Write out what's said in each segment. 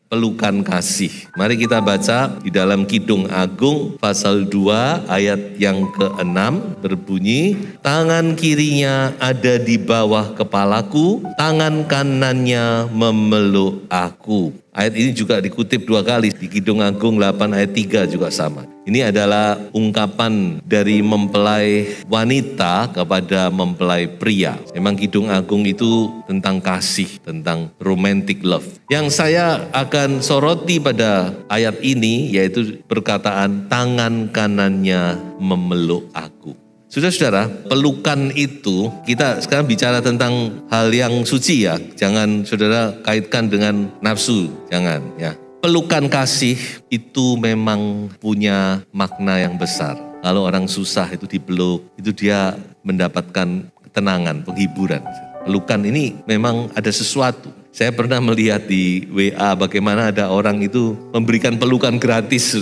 Pelukan kasih. Mari kita baca di dalam Kidung Agung pasal 2 ayat yang ke-6 berbunyi, tangan kirinya ada di bawah kepalaku, tangan kanannya memeluk aku. Ayat ini juga dikutip 2 kali di Kidung Agung 8 ayat 3 juga sama. Ini adalah ungkapan dari mempelai wanita kepada mempelai pria. Memang Kidung Agung itu tentang kasih, tentang romantic love. Yang saya akan soroti pada ayat ini yaitu perkataan tangan kanannya memeluk aku. Saudara-saudara, pelukan itu, kita sekarang bicara tentang hal yang suci ya. Jangan saudara kaitkan dengan nafsu, jangan ya. Pelukan kasih itu memang punya makna yang besar. Kalau orang susah itu dipeluk, itu dia mendapatkan ketenangan, penghiburan. Pelukan ini memang ada sesuatu. Saya pernah melihat di WA bagaimana ada orang itu memberikan pelukan gratis.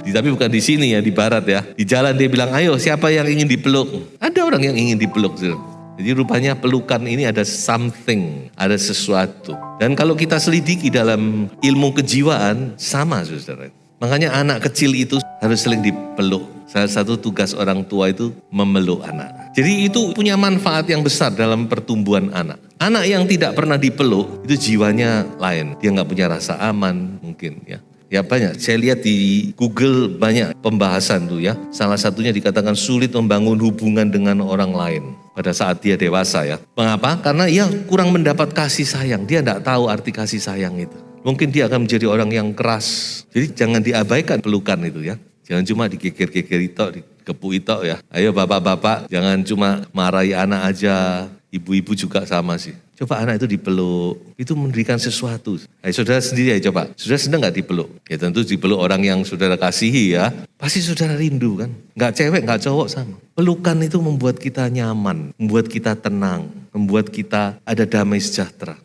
Tapi bukan di sini ya, di barat ya. Di jalan dia bilang, ayo siapa yang ingin dipeluk? Ada orang yang ingin dipeluk. Jadi rupanya pelukan ini ada something, ada sesuatu. Dan kalau kita selidiki dalam ilmu kejiwaan, sama saudara. Makanya anak kecil itu harus sering dipeluk. Salah satu tugas orang tua itu memeluk anak. Jadi itu punya manfaat yang besar dalam pertumbuhan anak. Anak yang tidak pernah dipeluk itu jiwanya lain. Dia nggak punya rasa aman mungkin ya. Ya banyak, saya lihat di Google banyak pembahasan tuh ya. Salah satunya dikatakan sulit membangun hubungan dengan orang lain pada saat dia dewasa ya. Mengapa? Karena ia kurang mendapat kasih sayang. Dia tidak tahu arti kasih sayang itu. Mungkin dia akan menjadi orang yang keras. Jadi jangan diabaikan pelukan itu ya. Jangan cuma digeger-geger itu, dikepuk itu ya. Ayo bapak-bapak, jangan cuma marahi anak aja. Ibu-ibu juga sama sih. Coba anak itu dipeluk, itu memberikan sesuatu. Ayo saudara sendiri aja coba. Saudara senang gak dipeluk? Ya tentu dipeluk orang yang saudara kasihi ya. Pasti saudara rindu kan? Gak cewek, gak cowok sama. Pelukan itu membuat kita nyaman, membuat kita tenang, membuat kita ada damai sejahtera.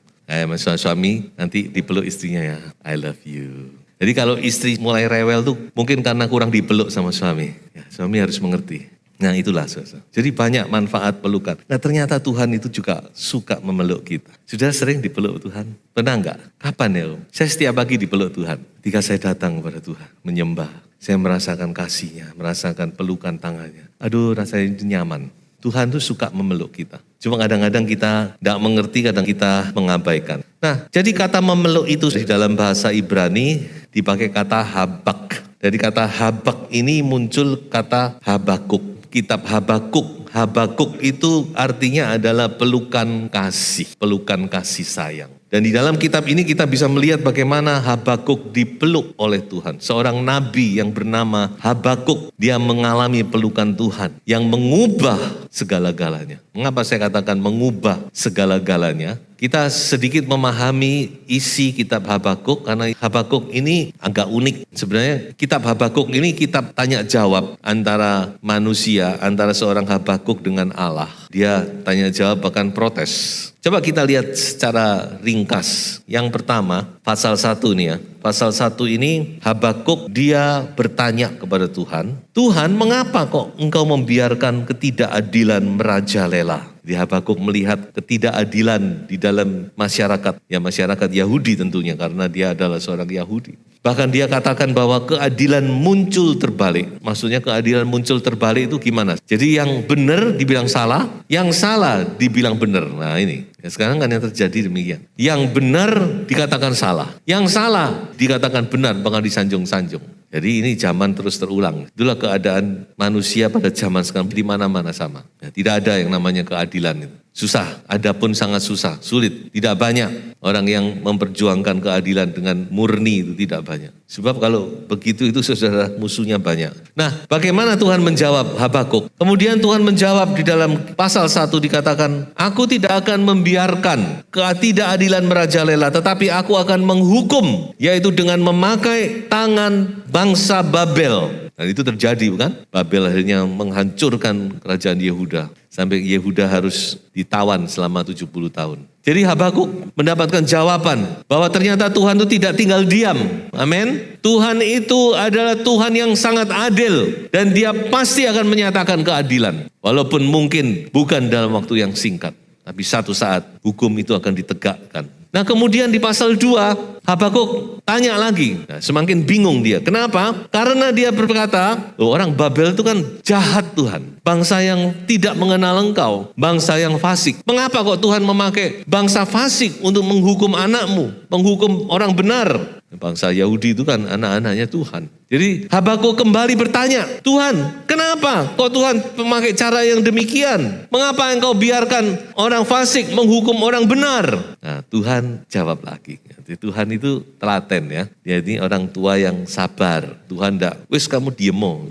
Suami nanti dipeluk istrinya ya. I love you. Jadi kalau istri mulai rewel tuh mungkin karena kurang dipeluk sama suami. Ya, suami harus mengerti. Nah itulah saudara. Jadi banyak manfaat pelukan. Nah ternyata Tuhan itu juga suka memeluk kita. Sudah sering dipeluk Tuhan? Pernah enggak? Kapan ya Om? Saya setiap pagi dipeluk Tuhan. Ketika saya datang kepada Tuhan, menyembah. Saya merasakan kasih-Nya, merasakan pelukan tangannya. Aduh rasanya itu nyaman. Tuhan tuh suka memeluk kita. Cuma kadang-kadang kita tidak mengerti, kadang kita mengabaikan. Nah jadi kata memeluk itu di dalam bahasa Ibrani dipakai kata habak. Dari kata habak ini muncul kata Habakuk. Kitab Habakuk. Habakuk itu artinya adalah pelukan kasih sayang. Dan di dalam kitab ini kita bisa melihat bagaimana Habakuk dipeluk oleh Tuhan. Seorang nabi yang bernama Habakuk, dia mengalami pelukan Tuhan yang mengubah segala-galanya. Mengapa saya katakan mengubah segala-galanya? Kita sedikit memahami isi kitab Habakuk karena Habakuk ini agak unik. Sebenarnya kitab Habakuk ini kitab tanya jawab antara manusia, antara seorang Habakuk dengan Allah. Dia tanya jawab bahkan protes. Coba kita lihat secara ringkas. Yang pertama, pasal 1 nih ya. Pasal 1 ini Habakuk dia bertanya kepada Tuhan. Tuhan, mengapa kok engkau membiarkan ketidakadilan merajalela? Di Habakuk melihat ketidakadilan di dalam masyarakat. Ya masyarakat Yahudi tentunya karena dia adalah seorang Yahudi. Bahkan dia katakan bahwa keadilan muncul terbalik. Maksudnya keadilan muncul terbalik itu gimana? Jadi yang benar dibilang salah, yang salah dibilang benar. Nah ini, ya sekarang kan yang terjadi demikian. Yang benar dikatakan salah, yang salah dikatakan benar, bahkan disanjung-sanjung. Jadi ini zaman terus terulang. Itulah keadaan manusia pada zaman sekarang di mana-mana sama. Ya, tidak ada yang namanya keadilan itu. Susah, adapun sangat susah, sulit. Tidak banyak orang yang memperjuangkan keadilan dengan murni, itu tidak banyak. Sebab kalau begitu itu saudara, musuhnya banyak. Nah, bagaimana Tuhan menjawab Habakuk? Kemudian Tuhan menjawab di dalam pasal 1 dikatakan, aku tidak akan membiarkan ketidakadilan merajalela, tetapi aku akan menghukum, yaitu dengan memakai tangan bangsa Babel. Dan itu terjadi bukan? Babel akhirnya menghancurkan kerajaan Yehuda. Sampai Yehuda harus ditawan selama 70 tahun. Jadi Habakuk mendapatkan jawaban bahwa ternyata Tuhan itu tidak tinggal diam. Amin. Tuhan itu adalah Tuhan yang sangat adil. Dan dia pasti akan menyatakan keadilan. Walaupun mungkin bukan dalam waktu yang singkat. Tapi satu saat hukum itu akan ditegakkan. Nah kemudian di pasal 2, Habakuk tanya lagi. Nah, semakin bingung dia. Kenapa? Karena dia berkata, orang Babel itu kan jahat Tuhan. Bangsa yang tidak mengenal Engkau. Bangsa yang fasik. Mengapa kok Tuhan memakai bangsa fasik untuk menghukum anakmu? Menghukum orang benar. Bangsa Yahudi itu kan anak-anaknya Tuhan. Jadi Habakuk kembali bertanya, Tuhan, kenapa kok Tuhan memakai cara yang demikian? Mengapa engkau biarkan orang fasik menghukum orang benar? Nah, Tuhan jawab lagi. Jadi Tuhan itu telaten ya. Dia ini orang tua yang sabar. Tuhan enggak, wis kamu diemo.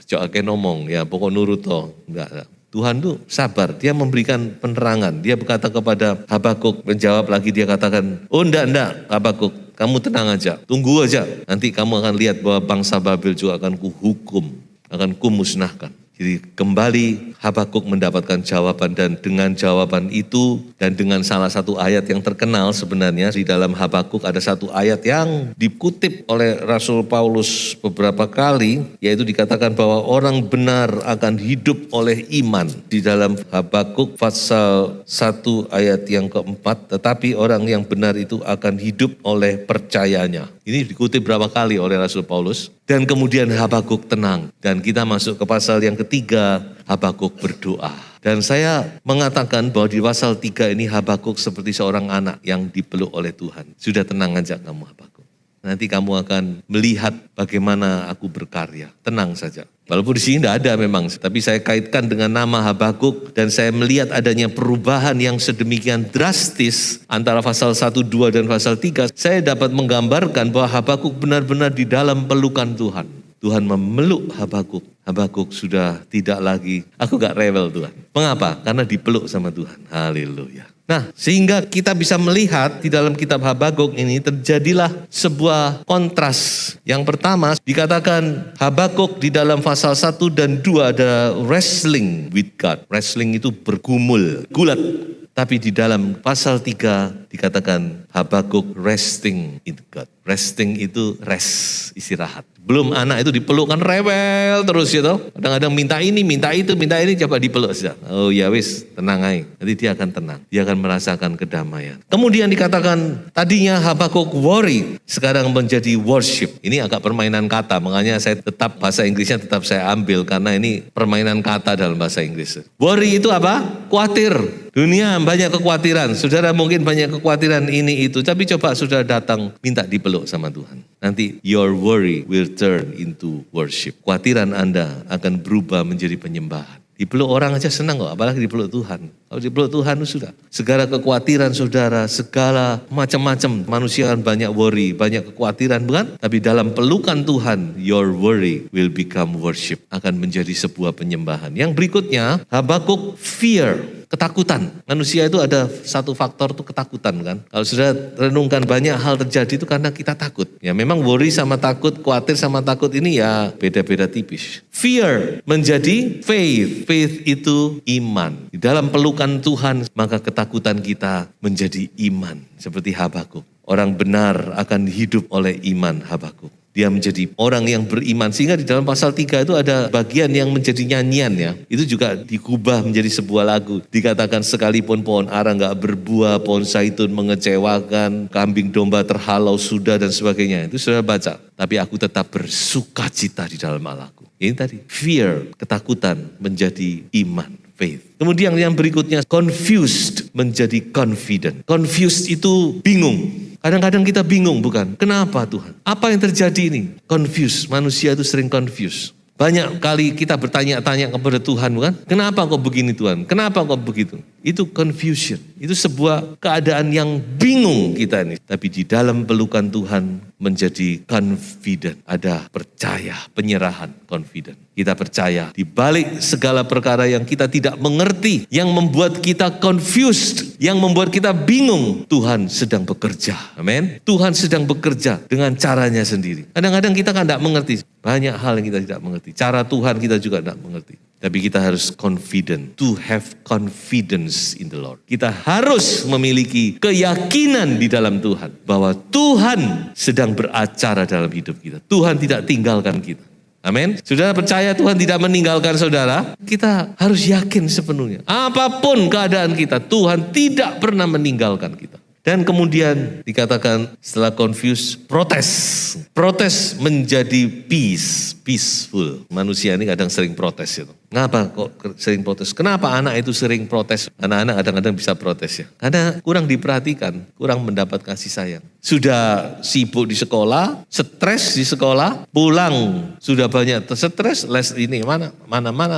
Cok ake ngomong ya, pokok nurut toh. Enggak. Tuhan itu sabar, dia memberikan penerangan. Dia berkata kepada Habakuk, menjawab lagi, dia katakan, oh enggak Habakuk, kamu tenang aja, tunggu aja. Nanti kamu akan lihat bahwa bangsa Babel juga akan kuhukum, akan kumusnahkan. Jadi kembali Habakuk mendapatkan jawaban, dan dengan jawaban itu dan dengan salah satu ayat yang terkenal sebenarnya di dalam Habakuk ada satu ayat yang dikutip oleh Rasul Paulus beberapa kali, yaitu dikatakan bahwa orang benar akan hidup oleh iman. Di dalam Habakuk pasal 1 ayat yang keempat, tetapi orang yang benar itu akan hidup oleh percayanya. Ini dikutip berapa kali oleh Rasul Paulus. Dan kemudian Habakuk tenang. Dan kita masuk ke pasal yang ketiga, Habakuk berdoa. Dan saya mengatakan bahwa di pasal 3 ini Habakuk seperti seorang anak yang dipeluk oleh Tuhan. Sudah tenang aja kamu Habakuk. Nanti kamu akan melihat bagaimana aku berkarya. Tenang saja. Walaupun di sini tidak ada memang, tapi saya kaitkan dengan nama Habakuk dan saya melihat adanya perubahan yang sedemikian drastis antara pasal 1, 2 dan pasal 3. Saya dapat menggambarkan bahwa Habakuk benar-benar di dalam pelukan Tuhan. Tuhan memeluk Habakuk. Habakuk sudah tidak lagi, aku gak rewel Tuhan. Mengapa? Karena dipeluk sama Tuhan. Haleluya. Nah, sehingga kita bisa melihat di dalam kitab Habakuk ini terjadilah sebuah kontras. Yang pertama dikatakan Habakuk di dalam pasal 1 dan 2 ada wrestling with God. Wrestling itu bergumul, gulat. Tapi di dalam pasal 3 dikatakan Habakuk resting in God. Resting itu rest, istirahat. Belum anak itu dipeluk kan rewel terus ya toh. Kadang-kadang minta ini, minta itu, minta ini, coba dipeluk saja. Oh ya wis, tenang aja. Nanti dia akan tenang. Dia akan merasakan kedamaian. Kemudian dikatakan tadinya Habakuk worry, sekarang menjadi worship. Ini agak permainan kata, makanya saya tetap bahasa Inggrisnya tetap saya ambil karena ini permainan kata dalam bahasa Inggris. Worry itu apa? Khawatir. Dunia banyak kekhawatiran. Saudara mungkin banyak kekhawatiran ini itu, tapi coba saudara datang minta dipeluk sama Tuhan. Nanti your worry will turn into worship. Kekhawatiran Anda akan berubah menjadi penyembahan. Dipeluk orang aja senang kok, apalagi dipeluk Tuhan. Kalau dipeluk Tuhan sudah. Segala kekhawatiran saudara, segala macam-macam. Manusia kan banyak worry, banyak kekhawatiran bukan? Tapi dalam pelukan Tuhan, your worry will become worship. Akan menjadi sebuah penyembahan. Yang berikutnya, Habakuk fear. Ketakutan. Manusia itu ada satu faktor tuh ketakutan kan. Kalau sudah renungkan banyak hal terjadi itu karena kita takut. Ya memang worry sama takut, khawatir sama takut ini ya beda-beda tipis. Fear menjadi faith. Faith itu iman. Di dalam pelukan Tuhan maka ketakutan kita menjadi iman. Seperti Habakuk. Orang benar akan hidup oleh iman Habakuk. Dia menjadi orang yang beriman. Sehingga di dalam pasal 3 itu ada bagian yang menjadi nyanyian ya. Itu juga dikubah menjadi sebuah lagu. Dikatakan sekalipun pohon ara gak berbuah, pohon zaitun mengecewakan, kambing domba terhalau sudah dan sebagainya. Itu sudah baca. Tapi aku tetap bersukacita di dalam Allahku. Ini tadi, fear, ketakutan menjadi iman, faith. Kemudian yang berikutnya, confused menjadi confident. Confused itu bingung. Kadang-kadang kita bingung bukan? Kenapa Tuhan? Apa yang terjadi ini? Confused, manusia itu sering confused. Banyak kali kita bertanya-tanya kepada Tuhan, bukan? Kenapa kok begini Tuhan? Kenapa kok begitu? Itu confusion. Itu sebuah keadaan yang bingung kita ini. Tapi di dalam pelukan Tuhan menjadi confident. Ada percaya, penyerahan, confident. Kita percaya di balik segala perkara yang kita tidak mengerti, yang membuat kita confused, yang membuat kita bingung, Tuhan sedang bekerja. Amin. Tuhan sedang bekerja dengan caranya sendiri. Kadang-kadang kita kan tidak mengerti. Banyak hal yang kita tidak mengerti. Cara Tuhan kita juga tidak mengerti. Tapi kita harus confident, to have confidence in the Lord. Kita harus memiliki keyakinan di dalam Tuhan. Bahwa Tuhan sedang beracara dalam hidup kita. Tuhan tidak tinggalkan kita. Amin. Saudara percaya Tuhan tidak meninggalkan saudara? Kita harus yakin sepenuhnya. Apapun keadaan kita, Tuhan tidak pernah meninggalkan kita. Dan kemudian dikatakan setelah confused, protes. Protes menjadi peaceful. Manusia ini kadang sering protes itu. Kenapa kok sering protes? Kenapa anak itu sering protes? Anak-anak kadang-kadang bisa protes ya. Karena kurang diperhatikan, kurang mendapat kasih sayang. Sudah sibuk di sekolah, stres di sekolah, pulang sudah banyak stres, les ini mana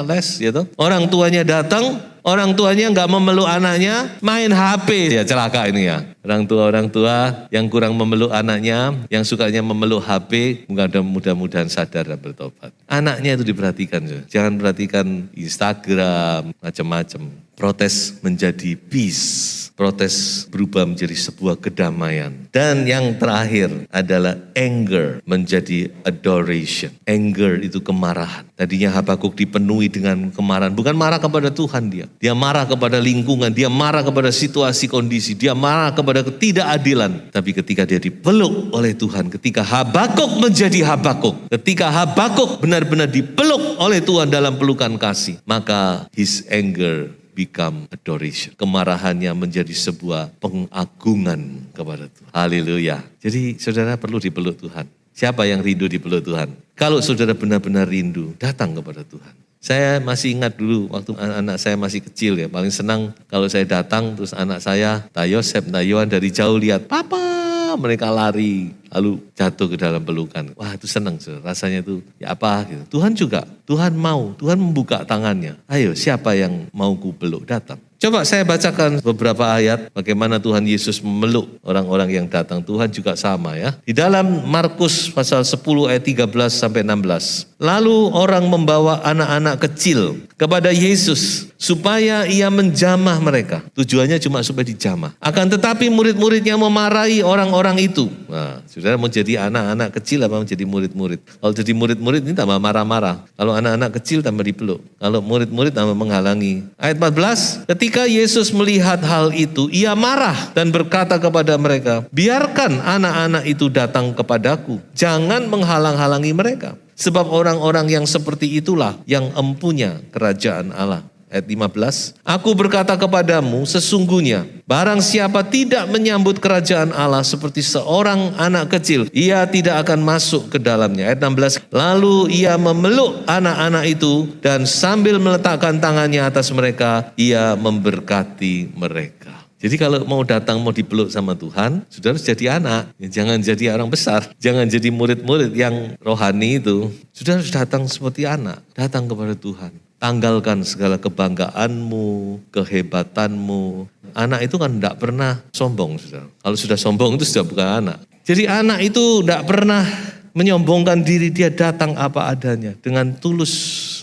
les gitu. Orang tuanya datang, orang tuanya nggak memeluk anaknya, main HP. Ya celaka ini ya. Orang tua yang kurang memeluk anaknya, yang sukanya memeluk HP, mudah-mudahan sadar dan bertobat. Anaknya itu diperhatikan. Jangan perhatikan Instagram, macam-macam. Protes menjadi peace. Protes berubah menjadi sebuah kedamaian. Dan yang terakhir adalah anger menjadi adoration. Anger itu kemarahan. Tadinya Habakuk dipenuhi dengan kemarahan. Bukan marah kepada Tuhan dia. Dia marah kepada lingkungan. Dia marah kepada situasi kondisi. Dia marah kepada ketidakadilan. Tapi ketika dia dipeluk oleh Tuhan. Ketika Habakuk menjadi Habakuk. Ketika Habakuk benar-benar dipeluk oleh Tuhan dalam pelukan kasih. Maka his anger become adoration. Kemarahannya menjadi sebuah pengagungan kepada Tuhan. Haleluya. Jadi saudara perlu dipeluk Tuhan. Siapa yang rindu dipeluk Tuhan? Kalau saudara benar-benar rindu, datang kepada Tuhan. Saya masih ingat dulu waktu anak saya masih kecil ya. Paling senang kalau saya datang terus anak saya, Tayosep, Nayoan dari jauh lihat, Papa. Mereka lari lalu jatuh ke dalam pelukan. Wah itu senang rasanya itu ya apa gitu. Tuhan juga, Tuhan mau, Tuhan membuka tangannya. Ayo siapa yang mau ku peluk datang. Coba saya bacakan beberapa ayat bagaimana Tuhan Yesus memeluk orang-orang yang datang. Tuhan juga sama ya. Di dalam Markus pasal 10 ayat 13 sampai 16. Lalu orang membawa anak-anak kecil kepada Yesus supaya ia menjamah mereka. Tujuannya cuma supaya dijamah. Akan tetapi murid-muridnya memarahi orang-orang itu. Nah, saudara mau jadi anak-anak kecil apa mau jadi murid-murid? Kalau jadi murid-murid ini tambah marah-marah. Kalau anak-anak kecil tambah dipeluk. Kalau murid-murid tambah menghalangi. Ayat 14, ketika Yesus melihat hal itu, ia marah dan berkata kepada mereka, biarkan anak-anak itu datang kepadaku. Jangan menghalang-halangi mereka. Sebab orang-orang yang seperti itulah yang empunya kerajaan Allah. Ayat 15, aku berkata kepadamu sesungguhnya barang siapa tidak menyambut kerajaan Allah seperti seorang anak kecil, ia tidak akan masuk ke dalamnya. Ayat 16, lalu ia memeluk anak-anak itu dan sambil meletakkan tangannya atas mereka, ia memberkati mereka. Jadi kalau mau datang, mau dipeluk sama Tuhan, sudah harus jadi anak. Jangan jadi orang besar, jangan jadi murid-murid yang rohani itu. Sudah harus datang seperti anak, datang kepada Tuhan. Tanggalkan segala kebanggaanmu, kehebatanmu. Anak itu kan tidak pernah sombong. Saudara. Kalau sudah sombong itu sudah bukan anak. Jadi anak itu tidak pernah menyombongkan diri, dia datang apa adanya. Dengan tulus,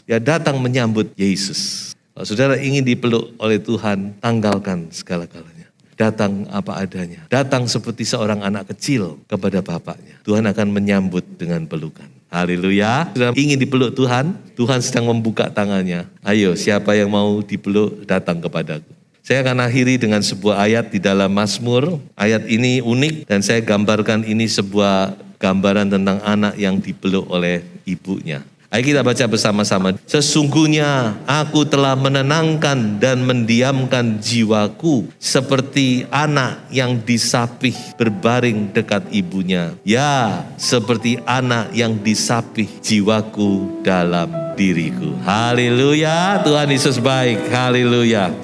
dia datang menyambut Yesus. Kalau saudara ingin dipeluk oleh Tuhan, tanggalkan segala-galanya. Datang apa adanya. Datang seperti seorang anak kecil kepada bapaknya. Tuhan akan menyambut dengan pelukan. Haleluya. Sudah ingin dipeluk Tuhan, Tuhan sedang membuka tangannya. Ayo siapa yang mau dipeluk datang kepadaku. Saya akan akhiri dengan sebuah ayat di dalam Mazmur. Ayat ini unik dan saya gambarkan ini sebuah gambaran tentang anak yang dipeluk oleh ibunya. Ayo kita baca bersama-sama. Sesungguhnya aku telah menenangkan dan mendiamkan jiwaku seperti anak yang disapih berbaring dekat ibunya. Ya, seperti anak yang disapih jiwaku dalam diriku. Haleluya, Tuhan Yesus baik. Haleluya.